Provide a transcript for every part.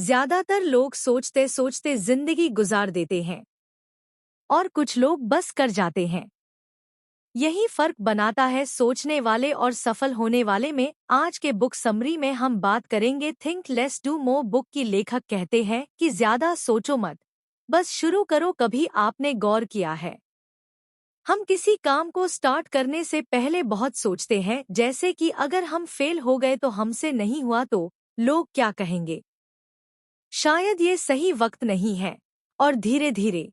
ज्यादातर लोग सोचते सोचते जिंदगी गुजार देते हैं और कुछ लोग बस कर जाते हैं। यही फर्क बनाता है सोचने वाले और सफल होने वाले में। आज के बुक समरी में हम बात करेंगे think less do more book की। लेखक कहते हैं कि ज्यादा सोचो मत, बस शुरू करो। कभी आपने गौर किया है, हम किसी काम को स्टार्ट करने से पहले बहुत सोचते हैं, जैसे कि अगर हम फेल हो गए तो, हमसे नहीं हुआ तो लोग क्या कहेंगे, शायद ये सही वक्त नहीं है। और धीरे धीरे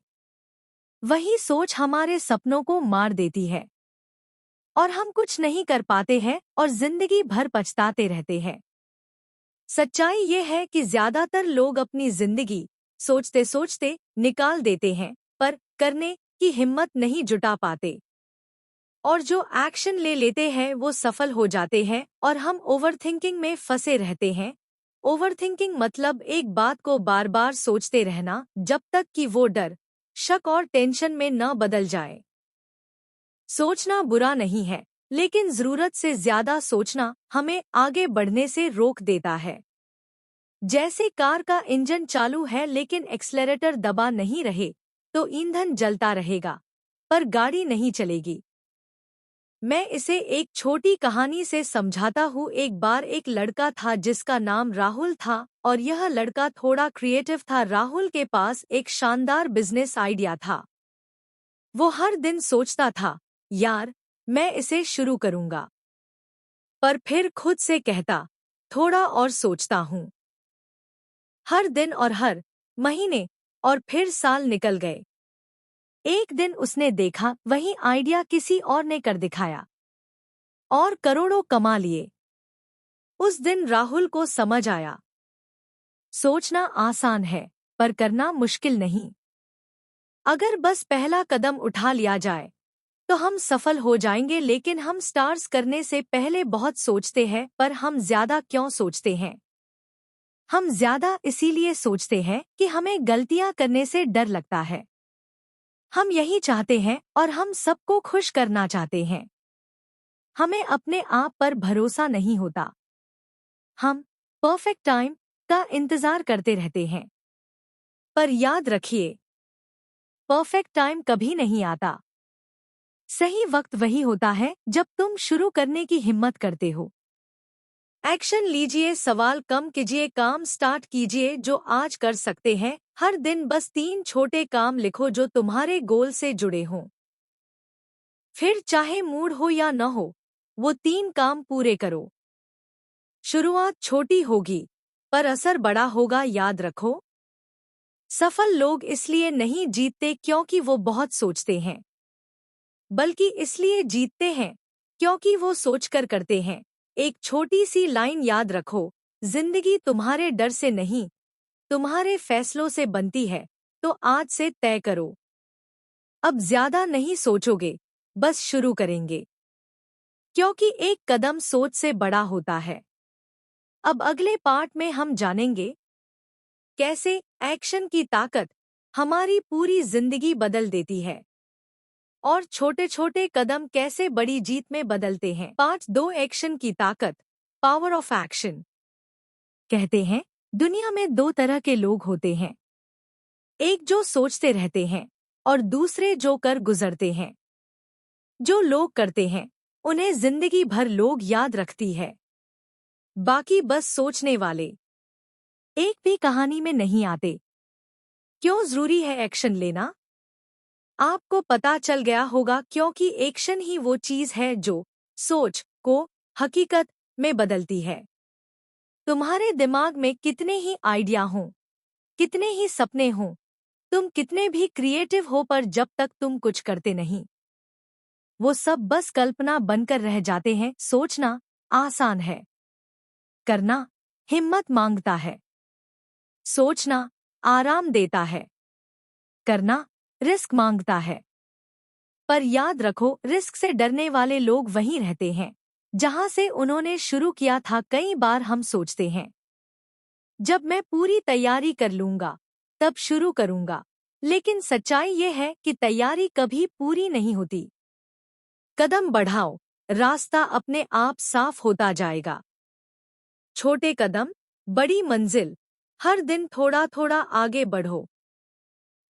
वही सोच हमारे सपनों को मार देती है और हम कुछ नहीं कर पाते हैं और जिंदगी भर पछताते रहते हैं। सच्चाई ये है कि ज्यादातर लोग अपनी जिंदगी सोचते सोचते निकाल देते हैं, पर करने की हिम्मत नहीं जुटा पाते। और जो एक्शन ले लेते हैं वो सफल हो जाते हैं और हम ओवरथिंकिंग में फंसे रहते हैं। ओवरथिंकिंग मतलब एक बात को बार बार सोचते रहना जब तक कि वो डर, शक और टेंशन में न बदल जाए। सोचना बुरा नहीं है, लेकिन जरूरत से ज्यादा सोचना हमें आगे बढ़ने से रोक देता है। जैसे कार का इंजन चालू है लेकिन एक्सेलरेटर दबा नहीं रहे तो ईंधन जलता रहेगा पर गाड़ी नहीं चलेगी। मैं इसे एक छोटी कहानी से समझाता हूँ। एक बार एक लड़का था जिसका नाम राहुल था और यह लड़का थोड़ा क्रिएटिव था। राहुल के पास एक शानदार बिजनेस आइडिया था। वो हर दिन सोचता था, यार मैं इसे शुरू करूंगा, पर फिर खुद से कहता, थोड़ा और सोचता हूँ। हर दिन और हर महीने और फिर साल निकल गए। एक दिन उसने देखा वही आइडिया किसी और ने कर दिखाया और करोड़ों कमा लिए। उस दिन राहुल को समझ आया, सोचना आसान है पर करना मुश्किल नहीं। अगर बस पहला कदम उठा लिया जाए तो हम सफल हो जाएंगे। लेकिन हम स्टार्स करने से पहले बहुत सोचते हैं। पर हम ज्यादा क्यों सोचते हैं? हम ज्यादा इसीलिए सोचते हैं कि हमें गलतियां करने से डर लगता है। हम यही चाहते हैं और हम सबको खुश करना चाहते हैं। हमें अपने आप पर भरोसा नहीं होता। हम परफेक्ट टाइम का इंतजार करते रहते हैं। पर याद रखिए, परफेक्ट टाइम कभी नहीं आता। सही वक्त वही होता है जब तुम शुरू करने की हिम्मत करते हो। एक्शन लीजिए, सवाल कम कीजिए, काम स्टार्ट कीजिए जो आज कर सकते हैं। हर दिन बस 3 छोटे काम लिखो जो तुम्हारे गोल से जुड़े हों। फिर चाहे मूड हो या न हो, वो 3 काम पूरे करो। शुरुआत छोटी होगी पर असर बड़ा होगा। याद रखो, सफल लोग इसलिए नहीं जीतते क्योंकि वो बहुत सोचते हैं, बल्कि इसलिए जीतते हैं क्योंकि वो सोचकर करते हैं। एक छोटी सी लाइन याद रखो, जिंदगी तुम्हारे डर से नहीं, तुम्हारे फैसलों से बनती है। तो आज से तय करो, अब ज्यादा नहीं सोचोगे, बस शुरू करेंगे, क्योंकि एक कदम सोच से बड़ा होता है। अब अगले पार्ट में हम जानेंगे कैसे एक्शन की ताकत हमारी पूरी जिंदगी बदल देती है और छोटे छोटे कदम कैसे बड़ी जीत में बदलते हैं। पार्ट 2, एक्शन की ताकत, पावर ऑफ एक्शन। कहते हैं दुनिया में 2 तरह के लोग होते हैं, एक जो सोचते रहते हैं और दूसरे जो कर गुजरते हैं। जो लोग करते हैं उन्हें जिंदगी भर लोग याद रखती है, बाकी बस सोचने वाले एक भी कहानी में नहीं आते। क्यों जरूरी है एक्शन लेना? आपको पता चल गया होगा, क्योंकि एक्शन ही वो चीज है जो सोच को हकीकत में बदलती है। तुम्हारे दिमाग में कितने ही आइडिया हों, कितने ही सपने हों, तुम कितने भी क्रिएटिव हो, पर जब तक तुम कुछ करते नहीं, वो सब बस कल्पना बनकर रह जाते हैं। सोचना आसान है, करना हिम्मत मांगता है। सोचना आराम देता है, करना रिस्क मांगता है। पर याद रखो, रिस्क से डरने वाले लोग वहीं रहते हैं जहां से उन्होंने शुरू किया था। कई बार हम सोचते हैं, जब मैं पूरी तैयारी कर लूंगा तब शुरू करूंगा, लेकिन सच्चाई ये है कि तैयारी कभी पूरी नहीं होती। कदम बढ़ाओ, रास्ता अपने आप साफ होता जाएगा। छोटे कदम, बड़ी मंजिल। हर दिन थोड़ा थोड़ा आगे बढ़ो।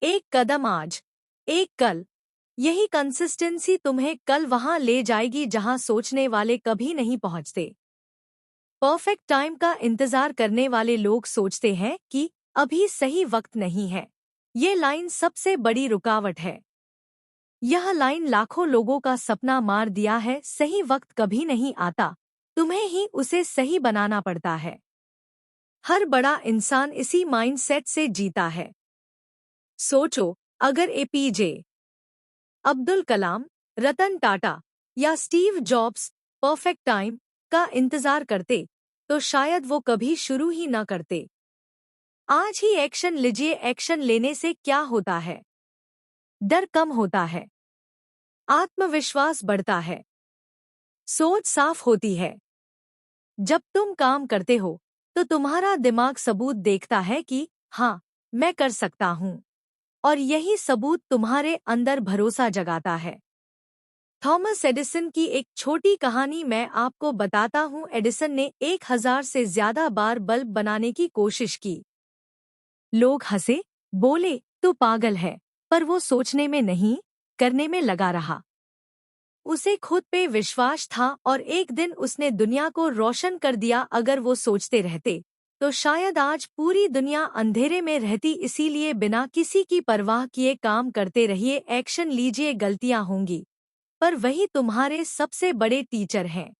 एक कदम आज, एक कल। यही कंसिस्टेंसी तुम्हें कल वहां ले जाएगी जहां सोचने वाले कभी नहीं पहुंचते। परफेक्ट टाइम का इंतजार करने वाले लोग सोचते हैं कि अभी सही वक्त नहीं है। ये लाइन सबसे बड़ी रुकावट है। यह लाइन लाखों लोगों का सपना मार दिया है। सही वक्त कभी नहीं आता, तुम्हें ही उसे सही बनाना पड़ता है। हर बड़ा इंसान इसी माइंडसेट से जीता है। सोचो, अगर एपीजे अब्दुल कलाम, रतन टाटा या स्टीव जॉब्स परफेक्ट टाइम का इंतजार करते तो शायद वो कभी शुरू ही न करते। आज ही एक्शन लीजिए। एक्शन लेने से क्या होता है? डर कम होता है, आत्मविश्वास बढ़ता है, सोच साफ होती है। जब तुम काम करते हो तो तुम्हारा दिमाग सबूत देखता है कि हाँ, मैं कर सकता हूँ, और यही सबूत तुम्हारे अंदर भरोसा जगाता है। थॉमस एडिसन की एक छोटी कहानी मैं आपको बताता हूँ। एडिसन ने 1000 से ज्यादा बार बल्ब बनाने की कोशिश की। लोग हंसे, बोले तू पागल है, पर वो सोचने में नहीं, करने में लगा रहा। उसे खुद पे विश्वास था और एक दिन उसने दुनिया को रोशन कर दिया। अगर वो सोचते रहते तो शायद आज पूरी दुनिया अंधेरे में रहती। इसीलिए बिना किसी की परवाह किए काम करते रहिए। एक्शन लीजिए। गलतियां होंगी, पर वही तुम्हारे सबसे बड़े टीचर हैं।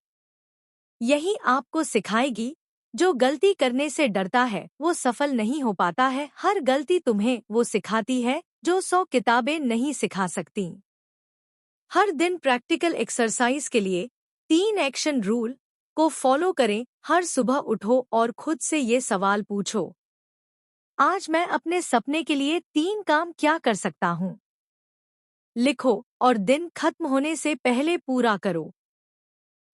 यही आपको सिखाएगी, जो गलती करने से डरता है वो सफल नहीं हो पाता है। हर गलती तुम्हें वो सिखाती है जो 100 किताबें नहीं सिखा सकती। हर दिन प्रैक्टिकल एक्सरसाइज के लिए 3 एक्शन रूल को फॉलो करें। हर सुबह उठो और खुद से ये सवाल पूछो, आज मैं अपने सपने के लिए 3 काम क्या कर सकता हूँ? लिखो और दिन खत्म होने से पहले पूरा करो।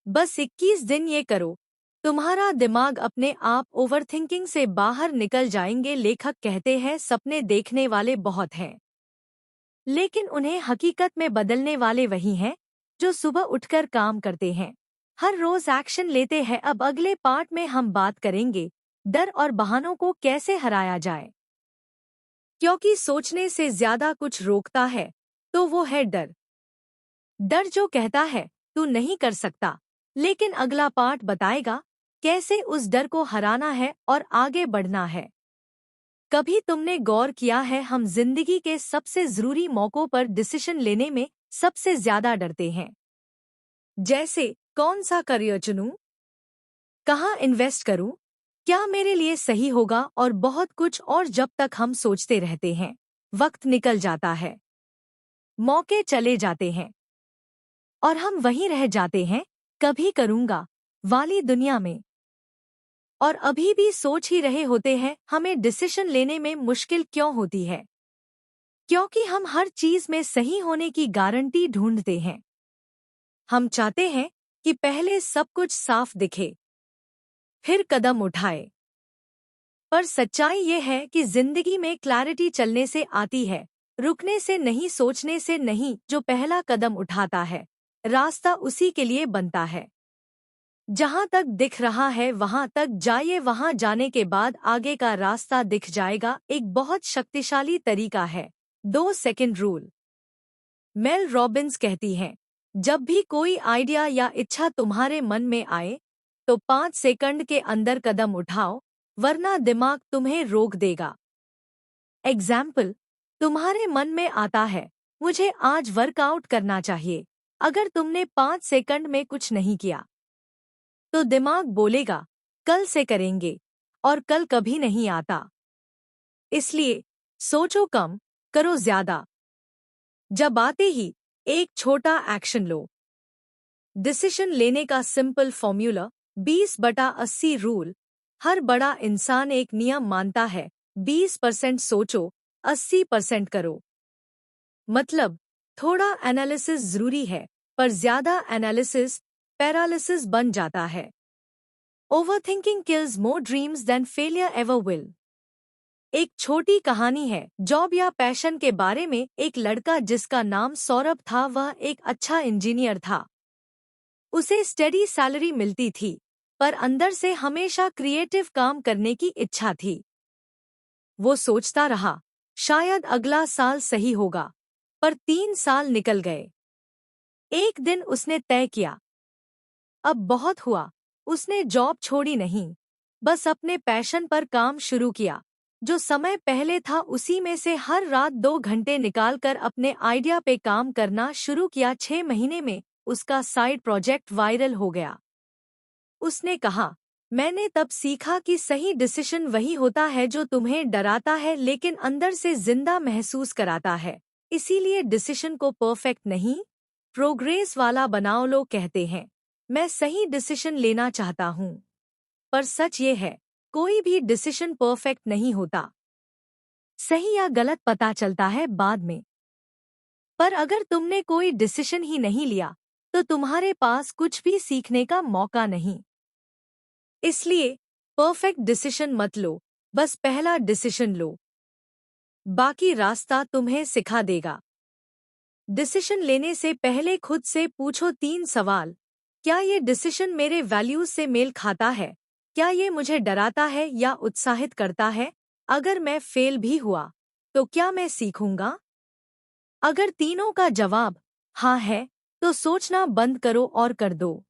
बस 21 दिन ये करो, तुम्हारा दिमाग अपने आप ओवरथिंकिंग से बाहर निकल जाएंगे। लेखक कहते हैं सपने देखने वाले बहुत हैं, लेकिन उन्हें हकीकत में बदलने वाले वही हैं जो सुबह उठकर काम करते हैं, हर रोज एक्शन लेते हैं। अब अगले पार्ट में हम बात करेंगे डर और बहानों को कैसे हराया जाए। क्योंकि सोचने से ज्यादा कुछ रोकता है तो वो है डर। डर जो कहता है तू नहीं कर सकता, लेकिन अगला पार्ट बताएगा कैसे उस डर को हराना है और आगे बढ़ना है। कभी तुमने गौर किया है, हम जिंदगी के सबसे जरूरी मौकों पर डिसीजन लेने में सबसे ज्यादा डरते हैं। जैसे कौन सा करियर चुनूं, कहाँ इन्वेस्ट करूं, क्या मेरे लिए सही होगा, और बहुत कुछ और। जब तक हम सोचते रहते हैं वक्त निकल जाता है, मौके चले जाते हैं और हम वहीं रह जाते हैं कभी करूंगा वाली दुनिया में, और अभी भी सोच ही रहे होते हैं। हमें डिसीजन लेने में मुश्किल क्यों होती है? क्योंकि हम हर चीज में सही होने की गारंटी ढूंढते हैं। हम चाहते हैं कि पहले सब कुछ साफ दिखे, फिर कदम उठाए। पर सच्चाई ये है कि जिंदगी में क्लैरिटी चलने से आती है, रुकने से नहीं, सोचने से नहीं। जो पहला कदम उठाता है, रास्ता उसी के लिए बनता है। जहां तक दिख रहा है वहां तक जाइए, वहां जाने के बाद आगे का रास्ता दिख जाएगा। एक बहुत शक्तिशाली तरीका है 2 सेकंड रूल। मेल रॉबिन्स कहती हैं, जब भी कोई आइडिया या इच्छा तुम्हारे मन में आए तो 5 सेकंड के अंदर कदम उठाओ, वरना दिमाग तुम्हें रोक देगा। एग्जाम्पल, तुम्हारे मन में आता है मुझे आज वर्कआउट करना चाहिए। अगर तुमने 5 सेकंड में कुछ नहीं किया तो दिमाग बोलेगा कल से करेंगे, और कल कभी नहीं आता। इसलिए सोचो कम, करो ज्यादा। जब आते ही एक छोटा एक्शन लो। डिसीजन लेने का सिंपल फॉर्मूला 20/80 रूल। हर बड़ा इंसान एक नियम मानता है, 20% सोचो, 80% करो। मतलब थोड़ा एनालिसिस जरूरी है, पर ज्यादा एनालिसिस पैरालिसिस बन जाता है। Overthinking kills more dreams than failure ever will. एक छोटी कहानी है जॉब या पैशन के बारे में। एक लड़का जिसका नाम सौरभ था, वह एक अच्छा इंजीनियर था। उसे स्टेडी सैलरी मिलती थी, पर अंदर से हमेशा क्रिएटिव काम करने की इच्छा थी। वो सोचता रहा, शायद अगला साल सही होगा, पर 3 साल निकल गए। एक दिन उसने तय किया, अब बहुत हुआ। उसने जॉब छोड़ी नहीं, बस अपने पैशन पर काम शुरू किया। जो समय पहले था उसी में से हर रात 2 घंटे निकालकर अपने आइडिया पे काम करना शुरू किया। 6 महीने में उसका साइड प्रोजेक्ट वायरल हो गया। उसने कहा, मैंने तब सीखा कि सही डिसीजन वही होता है जो तुम्हें डराता है लेकिन अंदर से जिंदा महसूस कराता है। इसीलिए डिसीजन को परफेक्ट नहीं, प्रोग्रेस वाला बनाओ। लोग कहते हैं, मैं सही डिसीजन लेना चाहता हूँ, पर सच ये है, कोई भी डिसीजन परफेक्ट नहीं होता। सही या गलत पता चलता है बाद में। पर अगर तुमने कोई डिसीजन ही नहीं लिया, तो तुम्हारे पास कुछ भी सीखने का मौका नहीं। इसलिए परफेक्ट डिसीजन मत लो, बस पहला डिसीजन लो, बाकी रास्ता तुम्हें सिखा देगा। डिसीजन लेने से पहले खुद से पूछो 3 सवाल। क्या ये डिसीजन मेरे वैल्यूज से मेल खाता है? क्या ये मुझे डराता है या उत्साहित करता है? अगर मैं फेल भी हुआ, तो क्या मैं सीखूंगा? अगर तीनों का जवाब हाँ है, तो सोचना बंद करो और कर दो।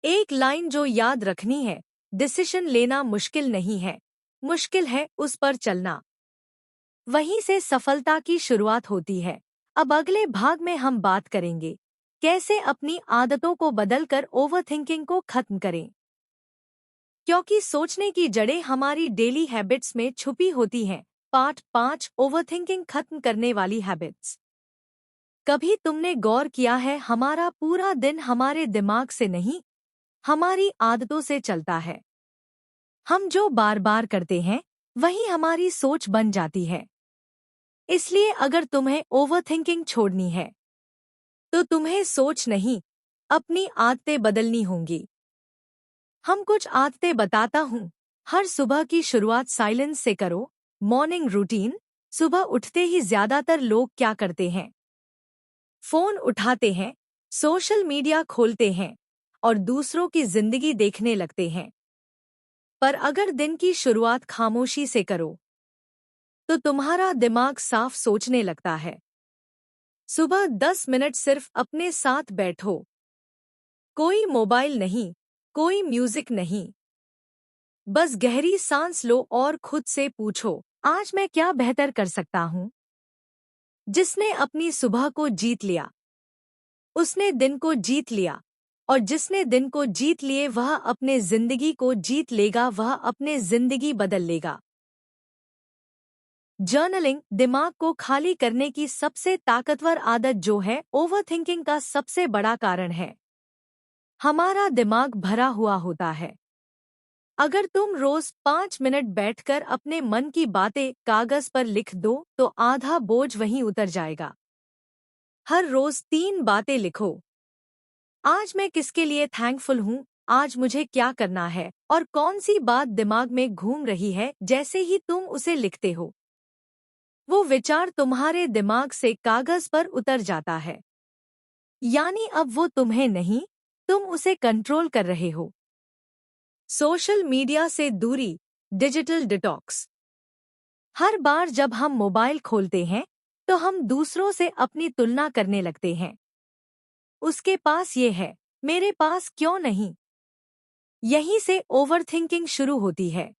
एक लाइन जो याद रखनी है, डिसीजन लेना मुश्किल नहीं है, मुश्किल है उस पर चलना। वहीं से सफलता की शुरुआत होती है। अब अगले भाग में हम बात करेंगे, कैसे अपनी आदतों को बदलकर ओवरथिंकिंग को खत्म करें। क्योंकि सोचने की जड़ें हमारी डेली हैबिट्स में छुपी होती हैं। पार्ट 5, ओवरथिंकिंग खत्म करने वाली हैबिट्स। कभी तुमने गौर किया है, हमारा पूरा दिन हमारे दिमाग से नहीं, हमारी आदतों से चलता है। हम जो बार बार करते हैं, वही हमारी सोच बन जाती है। इसलिए अगर तुम्हें ओवरथिंकिंग छोड़नी है, तो तुम्हें सोच नहीं, अपनी आदतें बदलनी होंगी। हम कुछ आदतें बताता हूँ। हर सुबह की शुरुआत साइलेंस से करो। Morning routine. सुबह उठते ही ज्यादातर लोग क्या करते हैं? फोन उठाते हैं, सोशल मीडिया खोलते हैं और दूसरों की जिंदगी देखने लगते हैं। पर अगर दिन की शुरुआत खामोशी से करो, तो तुम्हारा दिमाग साफ सोचने लगता है। सुबह 10 मिनट सिर्फ अपने साथ बैठो। कोई मोबाइल नहीं, कोई म्यूजिक नहीं। बस गहरी सांस लो और खुद से पूछो, आज मैं क्या बेहतर कर सकता हूँ? जिसने अपनी सुबह को जीत लिया, उसने दिन को जीत लिया। और जिसने दिन को जीत लिए वह अपने जिंदगी को जीत लेगा, वह अपने जिंदगी बदल लेगा। जर्नलिंग दिमाग को खाली करने की सबसे ताकतवर आदत जो है, ओवरथिंकिंग का सबसे बड़ा कारण है। हमारा दिमाग भरा हुआ होता है। अगर तुम रोज 5 मिनट बैठकर अपने मन की बातें कागज पर लिख दो, तो आधा बोझ वहीं उतर जाएगा। हर रोज 3 बातें लिखो। आज मैं किसके लिए थैंकफुल हूँ, आज मुझे क्या करना है, और कौन सी बात दिमाग में घूम रही है। जैसे ही तुम उसे लिखते हो, वो विचार तुम्हारे दिमाग से कागज पर उतर जाता है। यानी अब वो तुम्हें नहीं, तुम उसे कंट्रोल कर रहे हो। सोशल मीडिया से दूरी, डिजिटल डिटॉक्स। हर बार जब हम मोबाइल खोलते हैं, तो हम दूसरों से अपनी तुलना करने लगते हैं। उसके पास ये है, मेरे पास क्यों नहीं? यहीं से ओवरथिंकिंग शुरू होती है।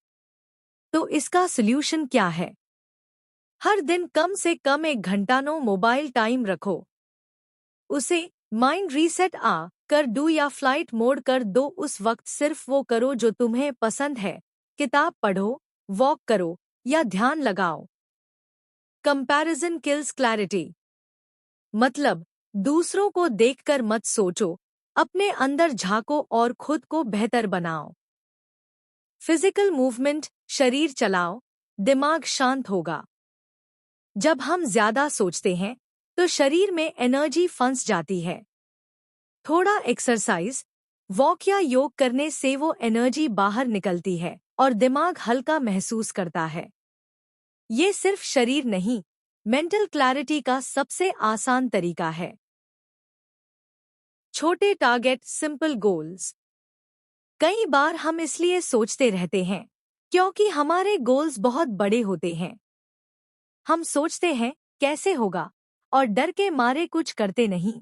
तो इसका सॉल्यूशन क्या है? हर दिन कम से कम 1 घंटा नो मोबाइल टाइम रखो। उसे माइंड रीसेट कर डू या फ्लाइट मोड कर दो। उस वक्त सिर्फ वो करो जो तुम्हें पसंद है। किताब पढ़ो, वॉक करो या ध्यान लगाओ। Comparison kills clarity. मतलब दूसरों को देखकर मत सोचो, अपने अंदर झांको और खुद को बेहतर बनाओ। फिजिकल मूवमेंट, शरीर चलाओ, दिमाग शांत होगा। जब हम ज्यादा सोचते हैं, तो शरीर में एनर्जी फंस जाती है। थोड़ा एक्सरसाइज, वॉक या योग करने से वो एनर्जी बाहर निकलती है और दिमाग हल्का महसूस करता है। ये सिर्फ शरीर नहीं, मेंटल क्लैरिटी का सबसे आसान तरीका है। छोटे टारगेट, सिंपल गोल्स। कई बार हम इसलिए सोचते रहते हैं, क्योंकि हमारे गोल्स बहुत बड़े होते हैं। हम सोचते हैं कैसे होगा और डर के मारे कुछ करते नहीं।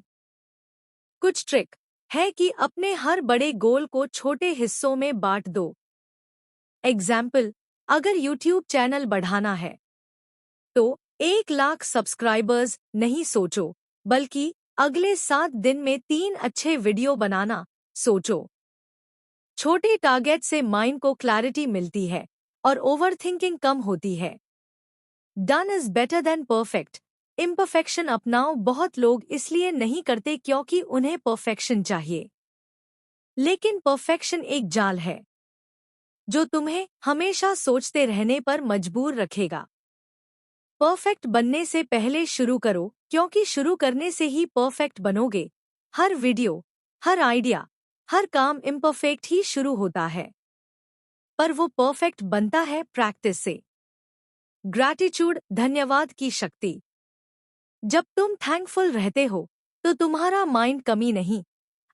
कुछ ट्रिक है कि अपने हर बड़े गोल को छोटे हिस्सों में बांट दो। एग्जाम्पल, अगर यूट्यूब चैनल बढ़ाना है तो 1 लाख सब्सक्राइबर्स नहीं सोचो, बल्कि अगले 7 दिन में 3 अच्छे वीडियो बनाना सोचो। छोटे टारगेट से माइंड को क्लैरिटी मिलती है और ओवरथिंकिंग कम होती है। Done is better than perfect. Imperfection अपनाओ। बहुत लोग इसलिए नहीं करते क्योंकि उन्हें परफेक्शन चाहिए, लेकिन परफेक्शन एक जाल है जो तुम्हें हमेशा सोचते रहने पर मजबूर रखेगा। परफेक्ट बनने से पहले शुरू करो, क्योंकि शुरू करने से ही परफेक्ट बनोगे। हर वीडियो, हर आइडिया, हर काम इम्परफेक्ट ही शुरू होता है, पर वो परफेक्ट बनता है प्रैक्टिस से। ग्रैटिट्यूड, धन्यवाद की शक्ति। जब तुम थैंकफुल रहते हो तो तुम्हारा माइंड कमी नहीं,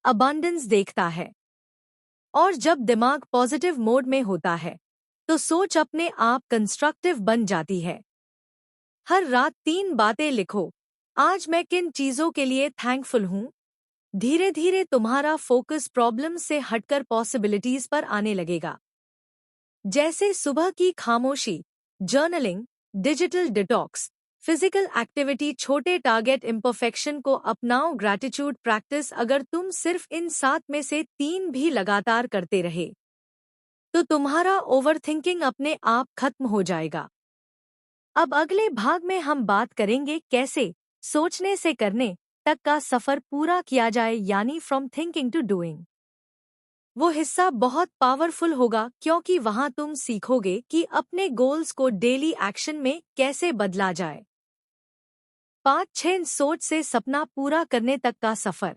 अबंडेंस देखता है। और जब दिमाग पॉजिटिव मोड में होता है तो सोच अपने आप कंस्ट्रक्टिव बन जाती है। हर रात 3 बातें लिखो। आज मैं किन चीजों के लिए थैंकफुल हूँ। धीरे धीरे तुम्हारा फोकस प्रॉब्लम से हटकर पॉसिबिलिटीज पर आने लगेगा। जैसे सुबह की खामोशी, journaling, digital detox, physical activity. छोटे टारगेट। इम्परफेक्शन को अपनाओ, ग्रैटिट्यूड प्रैक्टिस। अगर तुम सिर्फ इन 7 में से 3 भी लगातार करते रहे तो तुम्हारा ओवरथिंकिंग अपने आप खत्म हो जाएगा। अब अगले भाग में हम बात करेंगे कैसे सोचने से करने तक का सफर पूरा किया जाए, यानी फ्रॉम थिंकिंग टू डूइंग। वो हिस्सा बहुत पावरफुल होगा क्योंकि वहां तुम सीखोगे कि अपने गोल्स को डेली एक्शन में कैसे बदला जाए। 5-6 सोच से सपना पूरा करने तक का सफर।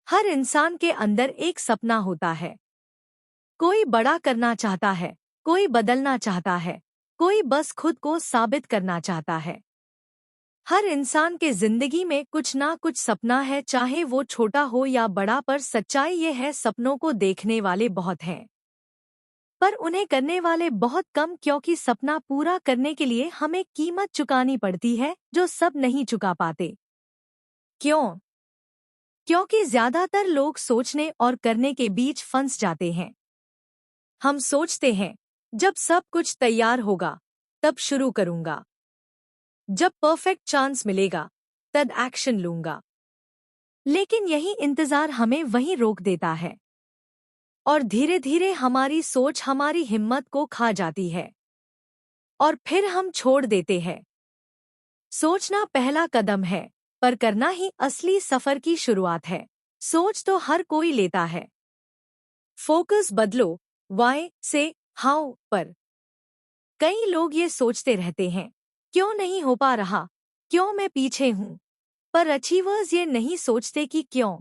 हर इंसान के अंदर एक सपना होता है। कोई बड़ा करना चाहता है, कोई बदलना चाहता है, कोई बस खुद को साबित करना चाहता है। हर इंसान के जिंदगी में कुछ ना कुछ सपना है, चाहे वो छोटा हो या बड़ा। पर सच्चाई ये है, सपनों को देखने वाले बहुत हैं, पर उन्हें करने वाले बहुत कम, क्योंकि सपना पूरा करने के लिए हमें कीमत चुकानी पड़ती है जो सब नहीं चुका पाते। क्यों? क्योंकि ज्यादातर लोग सोचने और करने के बीच फंस जाते हैं। हम सोचते हैं जब सब कुछ तैयार होगा तब शुरू करूंगा, जब परफेक्ट चांस मिलेगा तब एक्शन लूंगा। लेकिन यही इंतजार हमें वहीं रोक देता है और धीरे धीरे हमारी सोच हमारी हिम्मत को खा जाती है और फिर हम छोड़ देते हैं। सोचना पहला कदम है, पर करना ही असली सफर की शुरुआत है। सोच तो हर कोई लेता है। फोकस बदलो वाई से हाउ पर। कई लोग ये सोचते रहते हैं, क्यों नहीं हो पा रहा, क्यों मैं पीछे हूँ। पर अचीवर्स ये नहीं सोचते कि क्यों।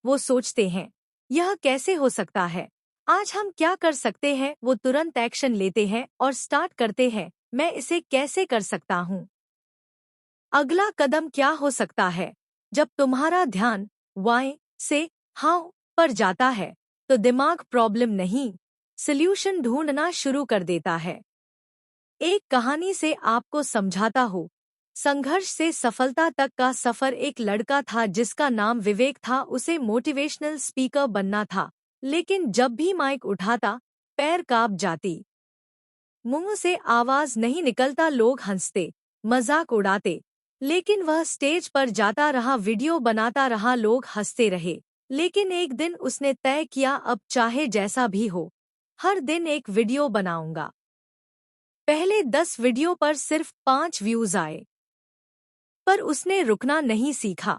वो सोचते हैं यह कैसे हो सकता है, आज हम क्या कर सकते हैं। वो तुरंत एक्शन लेते हैं और स्टार्ट करते हैं, मैं इसे कैसे कर सकता हूँ। अगला कदम क्या हो सकता है? जब तुम्हारा ध्यान वाई से हाउ पर जाता है तो दिमाग प्रॉब्लम नहीं, सल्यूशन ढूंढना शुरू कर देता है। एक कहानी से आपको समझाता हूँ। संघर्ष से सफलता तक का सफर। एक लड़का था जिसका नाम विवेक था। उसे मोटिवेशनल स्पीकर बनना था, लेकिन जब भी माइक उठाता पैर कांप जाती, मुंह से आवाज नहीं निकलता। लोग हंसते, मजाक उड़ाते, लेकिन वह स्टेज पर जाता रहा, वीडियो बनाता रहा, लोग हंसते रहे। लेकिन एक दिन उसने तय किया, अब चाहे जैसा भी हो, हर दिन एक वीडियो बनाऊंगा। पहले 10 वीडियो पर सिर्फ 5 व्यूज आए, पर उसने रुकना नहीं सीखा।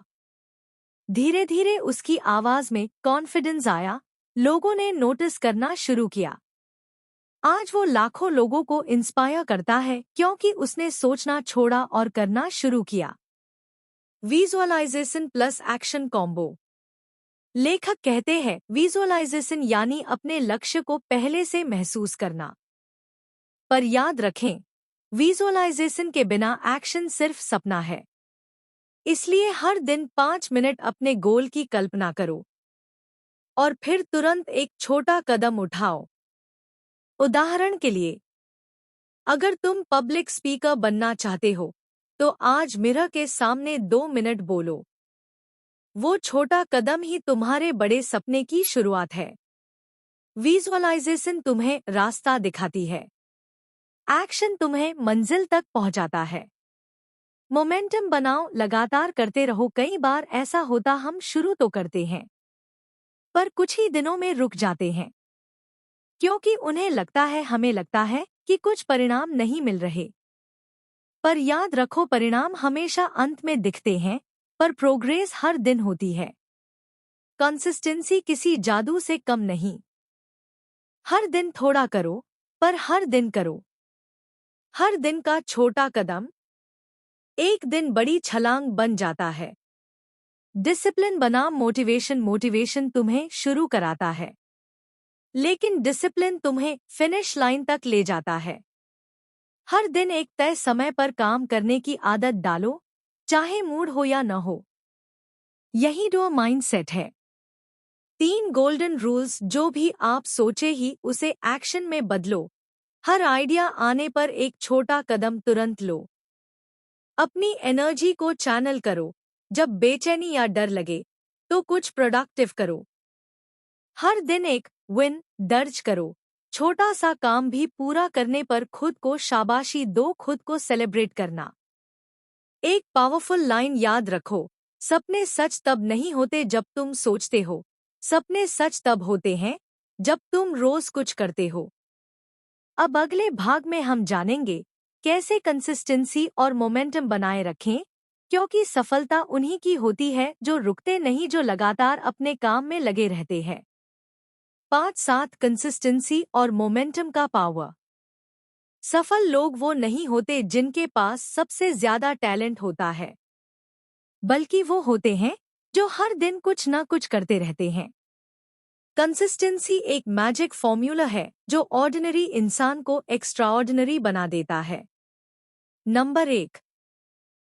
धीरे धीरे उसकी आवाज में कॉन्फिडेंस आया, लोगों ने नोटिस करना शुरू किया। आज वो लाखों लोगों को इंस्पायर करता है क्योंकि उसने सोचना छोड़ा और करना शुरू किया। Visualisation plus action combo. लेखक कहते हैं विजुअलाइजेशन यानी अपने लक्ष्य को पहले से महसूस करना, पर याद रखें विजुअलाइजेशन के बिना एक्शन सिर्फ सपना है। इसलिए हर दिन 5 मिनट अपने गोल की कल्पना करो और फिर तुरंत एक छोटा कदम उठाओ। उदाहरण के लिए, अगर तुम पब्लिक स्पीकर बनना चाहते हो तो आज मिरर के सामने 2 मिनट बोलो। वो छोटा कदम ही तुम्हारे बड़े सपने की शुरुआत है। विजुअलाइजेशन तुम्हें रास्ता दिखाती है, एक्शन तुम्हें मंजिल तक पहुंचाता है। मोमेंटम बनाओ, लगातार करते रहो। कई बार ऐसा होता हम शुरू तो करते हैं पर कुछ ही दिनों में रुक जाते हैं क्योंकि हमें लगता है कि कुछ परिणाम नहीं मिल रहे। पर याद रखो, परिणाम हमेशा अंत में दिखते हैं पर प्रोग्रेस हर दिन होती है। कंसिस्टेंसी किसी जादू से कम नहीं। हर दिन थोड़ा करो पर हर दिन करो। हर दिन का छोटा कदम एक दिन बड़ी छलांग बन जाता है। डिसिप्लिन बनाम मोटिवेशन तुम्हें शुरू कराता है लेकिन डिसिप्लिन तुम्हें फिनिश लाइन तक ले जाता है। हर दिन एक तय समय पर काम करने की आदत डालो, चाहे मूड हो या न हो। यही डो माइंडसेट है। 3 गोल्डन रूल्स, जो भी आप सोचे ही उसे एक्शन में बदलो। हर आइडिया आने पर एक छोटा कदम तुरंत लो। अपनी एनर्जी को चैनल करो। जब बेचैनी या डर लगे तो कुछ प्रोडक्टिव करो। हर दिन एक विन दर्ज करो। छोटा सा काम भी पूरा करने पर खुद को शाबाशी दो, खुद को सेलिब्रेट करना। एक पावरफुल लाइन याद रखो, सपने सच तब नहीं होते जब तुम सोचते हो, सपने सच तब होते हैं जब तुम रोज कुछ करते हो। अब अगले भाग में हम जानेंगे कैसे कंसिस्टेंसी और मोमेंटम बनाए रखें, क्योंकि सफलता उन्हीं की होती है जो रुकते नहीं, जो लगातार अपने काम में लगे रहते हैं। 5-7 कंसिस्टेंसी और मोमेंटम का पावर। सफल लोग वो नहीं होते जिनके पास सबसे ज्यादा टैलेंट होता है, बल्कि वो होते हैं जो हर दिन कुछ न कुछ करते रहते हैं। कंसिस्टेंसी एक मैजिक फॉर्मूला है जो ऑर्डिनरी इंसान को एक्स्ट्राऑर्डिनरी बना देता है। नंबर 1,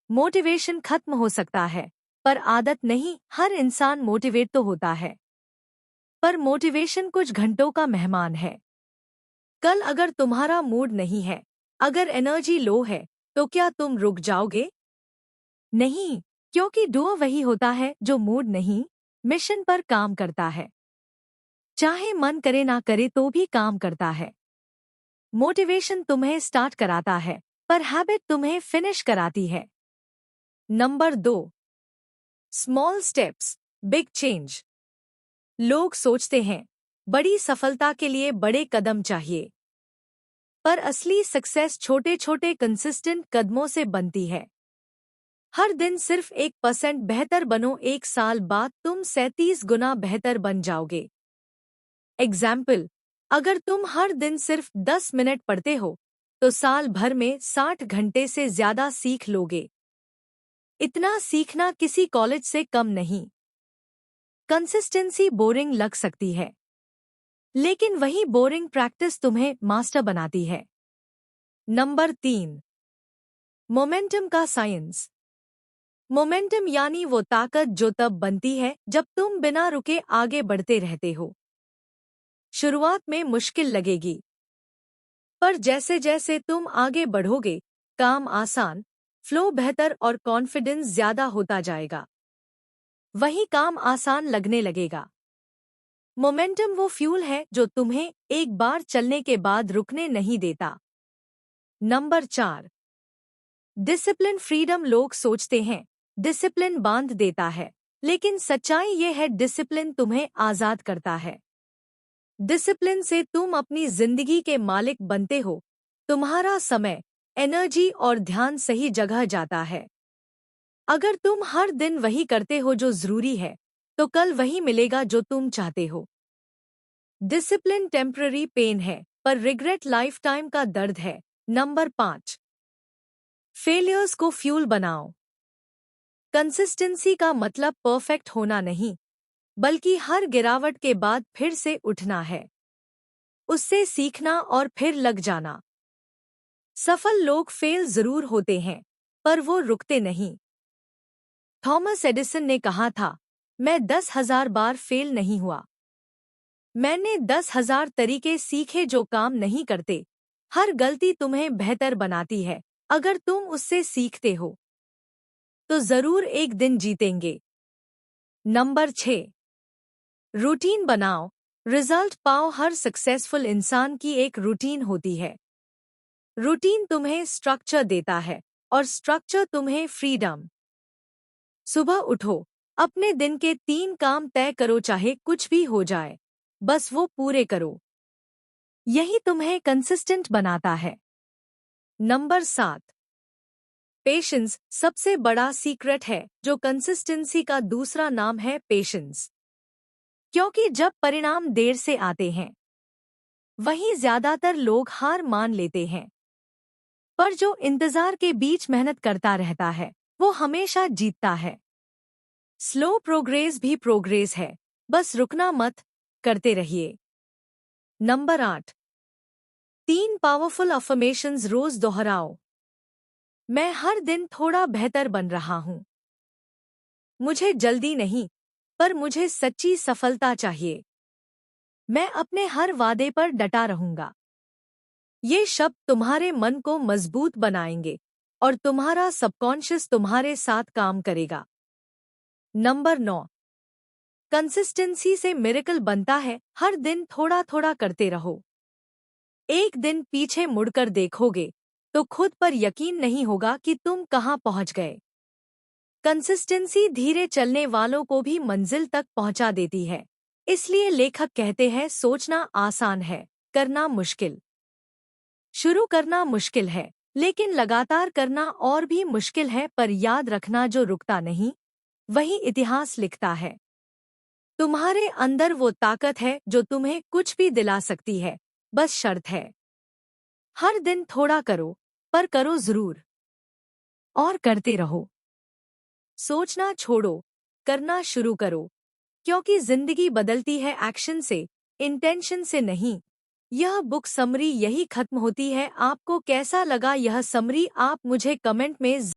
मोटिवेशन खत्म हो सकता है पर आदत नहीं। हर इंसान मोटिवेट तो होता है पर मोटिवेशन कुछ घंटों का मेहमान है। कल अगर तुम्हारा मूड नहीं है, अगर एनर्जी लो है, तो क्या तुम रुक जाओगे? नहीं, क्योंकि डुओ वही होता है जो मूड नहीं, मिशन पर काम करता है। चाहे मन करे ना करे तो भी काम करता है। मोटिवेशन तुम्हें स्टार्ट कराता है पर हैबिट तुम्हें फिनिश कराती है। Number 2, small steps big change. लोग सोचते हैं बड़ी सफलता के लिए बड़े कदम चाहिए, पर असली सक्सेस छोटे छोटे कंसिस्टेंट कदमों से बनती है। हर दिन सिर्फ 1% बेहतर बनो, 1 साल बाद तुम 37 गुना बेहतर बन जाओगे। एग्जाम्पल, अगर तुम हर दिन सिर्फ 10 मिनट पढ़ते हो तो साल भर में 60 घंटे से ज्यादा सीख लोगे। इतना सीखना किसी कॉलेज से कम नहीं। कंसिस्टेंसी बोरिंग लग सकती है, लेकिन वही बोरिंग प्रैक्टिस तुम्हें मास्टर बनाती है। नंबर 3, मोमेंटम का साइंस। मोमेंटम यानी वो ताकत जो तब बनती है जब तुम बिना रुके आगे बढ़ते रहते हो। शुरुआत में मुश्किल लगेगी, पर जैसे जैसे तुम आगे बढ़ोगे, काम आसान, फ्लो बेहतर और कॉन्फिडेंस ज्यादा होता जाएगा। वही काम आसान लगने लगेगा। मोमेंटम वो फ्यूल है जो तुम्हें एक बार चलने के बाद रुकने नहीं देता। Number 4, discipline freedom. लोग सोचते हैं डिसिप्लिन बांध देता है, लेकिन सच्चाई ये है डिसिप्लिन तुम्हें आजाद करता है। डिसिप्लिन से तुम अपनी जिंदगी के मालिक बनते हो। तुम्हारा समय, एनर्जी और ध्यान सही जगह जाता है। अगर तुम हर दिन वही करते हो जो जरूरी है, तो कल वही मिलेगा जो तुम चाहते हो। डिसिप्लिन टेम्पररी पेन है पर रिग्रेट लाइफ टाइम का दर्द है। नंबर 5, फेलियर्स को फ्यूल बनाओ। कंसिस्टेंसी का मतलब परफेक्ट होना नहीं, बल्कि हर गिरावट के बाद फिर से उठना है, उससे सीखना और फिर लग जाना। सफल लोग फेल जरूर होते हैं पर वो रुकते नहीं। थॉमस एडिसन ने कहा था, मैं 10,000 बार फेल नहीं हुआ, मैंने 10,000 तरीके सीखे जो काम नहीं करते। हर गलती तुम्हें बेहतर बनाती है। अगर तुम उससे सीखते हो तो जरूर एक दिन जीतेंगे। नंबर 6, रूटीन बनाओ, रिजल्ट पाओ। हर सक्सेसफुल इंसान की एक रूटीन होती है। रूटीन तुम्हें स्ट्रक्चर देता है और स्ट्रक्चर तुम्हें फ्रीडम। सुबह उठो, अपने दिन के 3 काम तय करो, चाहे कुछ भी हो जाए, बस वो पूरे करो। यही तुम्हें कंसिस्टेंट बनाता है। नंबर 7, पेशेंस सबसे बड़ा सीक्रेट है, जो कंसिस्टेंसी का दूसरा नाम है पेशेंस। क्योंकि जब परिणाम देर से आते हैं, वहीं ज्यादातर लोग हार मान लेते हैं। पर जो इंतजार के बीच मेहनत करता रहता है, वो हमेशा जीतता है। स्लो प्रोग्रेस भी प्रोग्रेस है, बस रुकना मत, करते रहिए। नंबर 8, 3 पावरफुल अफर्मेशंस रोज दोहराओ। मैं हर दिन थोड़ा बेहतर बन रहा हूँ। मुझे जल्दी नहीं, पर मुझे सच्ची सफलता चाहिए। मैं अपने हर वादे पर डटा रहूंगा। ये शब्द तुम्हारे मन को मजबूत बनाएंगे और तुम्हारा सबकॉन्शियस तुम्हारे साथ काम करेगा। नंबर 9, कंसिस्टेंसी से मिरेकल बनता है। हर दिन थोड़ा थोड़ा करते रहो। एक दिन पीछे मुड़कर देखोगे तो खुद पर यकीन नहीं होगा कि तुम कहाँ पहुँच गए। कंसिस्टेंसी धीरे चलने वालों को भी मंजिल तक पहुँचा देती है। इसलिए लेखक कहते हैं, सोचना आसान है, करना मुश्किल। शुरू करना मुश्किल है, लेकिन लगातार करना और भी मुश्किल है। पर याद रखना, जो रुकता नहीं, वही इतिहास लिखता है। तुम्हारे अंदर वो ताकत है जो तुम्हें कुछ भी दिला सकती है। बस शर्त है, हर दिन थोड़ा करो, पर करो जरूर, और करते रहो। सोचना छोड़ो, करना शुरू करो, क्योंकि जिंदगी बदलती है एक्शन से, इंटेंशन से नहीं। यह बुक समरी यही खत्म होती है। आपको कैसा लगा यह समरी, आप मुझे कमेंट में